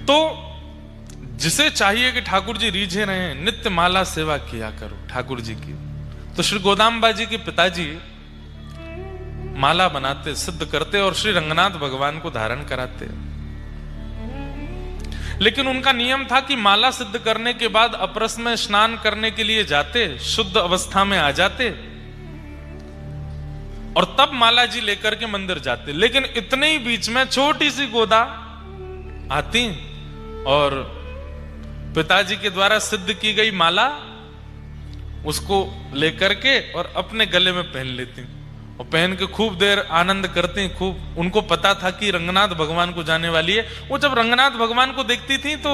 तो जिसे चाहिए कि ठाकुर जी रीझे रहे, नित्य माला सेवा किया करो ठाकुर जी की। तो श्री गोदाम्बा जी के पिताजी माला बनाते, सिद्ध करते और श्री रंगनाथ भगवान को धारण कराते। लेकिन उनका नियम था कि माला सिद्ध करने के बाद अपरस में स्नान करने के लिए जाते, शुद्ध अवस्था में आ जाते और तब माला जी लेकर के मंदिर जाते। लेकिन इतने ही बीच में छोटी सी गोदा आती और पिताजी के द्वारा सिद्ध की गई माला उसको लेकर के और अपने गले में पहन लेती और पहन के खूब देर आनंद करती। खूब उनको पता था कि रंगनाथ भगवान को जाने वाली है। वो जब रंगनाथ भगवान को देखती थी तो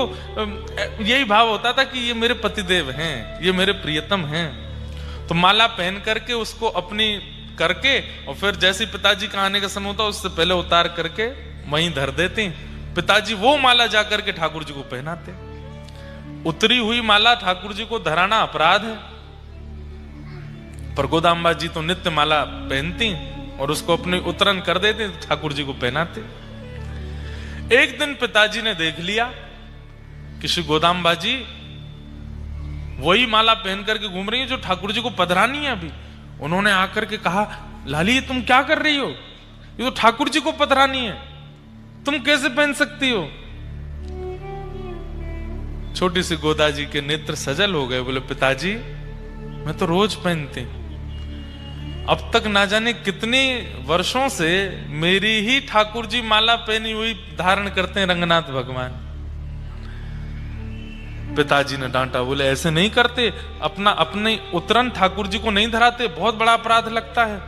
यही भाव होता था कि ये मेरे पतिदेव हैं, ये मेरे प्रियतम हैं। तो माला पहन करके उसको अपनी करके और फिर जैसे पिताजी का आने का समय होता उससे पहले उतार करके वहीं धर देती। पिताजी वो माला जाकर के ठाकुर जी को पहनाते। उतरी हुई माला ठाकुर जी को धराना अपराध है, पर गोदाम्बा जी तो नित्य माला पहनती और उसको अपनी उतरन कर देते, ठाकुर जी को पहनाते। एक दिन पिताजी ने देख लिया कि श्री गोदाम्बा जी वही माला पहन करके घूम रही है जो ठाकुर जी को पधरानी है अभी। उन्होंने आकर के कहा, लाली तुम क्या कर रही हो, ये तो ठाकुर जी को पधरानी है, तुम कैसे पहन सकती हो। छोटी सी गोदा जी के नेत्र सजल हो गए। बोले, पिताजी मैं तो रोज पहनती, अब तक ना जाने कितने वर्षों से मेरी ही ठाकुर जी माला पहनी हुई धारण करते हैं रंगनाथ भगवान। पिताजी ने डांटा, बोले ऐसे नहीं करते, अपने उतरन ठाकुर जी को नहीं धराते, बहुत बड़ा अपराध लगता है।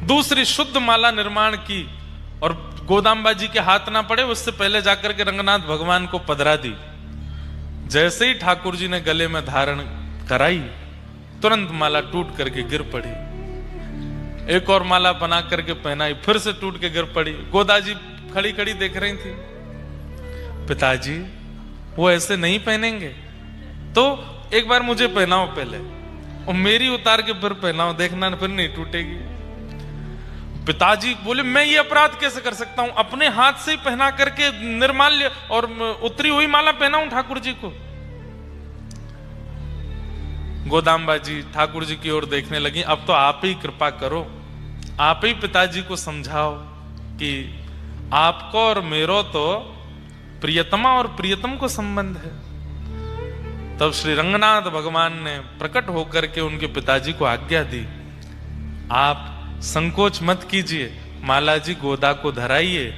दूसरी शुद्ध माला निर्माण की और गोदाम्बा जी के हाथ ना पड़े उससे पहले जाकर के रंगनाथ भगवान को पधरा दी। जैसे ही ठाकुर जी ने गले में धारण कराई तुरंत माला टूट करके गिर पड़ी। एक और माला बना करके पहनाई, फिर से टूट के गिर पड़ी। गोदा जी खड़ी खड़ी देख रही थी। पिताजी वो ऐसे नहीं पहनेंगे, तो एक बार मुझे पहनाओ पहले और मेरी उतार के फिर पहनाओ, देखना फिर नहीं टूटेगी। पिताजी बोले, मैं ये अपराध कैसे कर सकता हूं, अपने हाथ से ही पहना करके निर्माल्य और उतरी हुई माला पहनाऊं ठाकुर जी को। गोदाम्बा जी ठाकुर जी की ओर देखने लगी, अब तो आप ही कृपा करो, आप ही पिताजी को समझाओ कि आपको और मेरो तो प्रियतमा और प्रियतम को संबंध है। तब श्री रंगनाथ भगवान ने प्रकट होकर के उनके पिताजी को आज्ञा दी, आप संकोच मत कीजिए, माला जी गोदा को धराइए।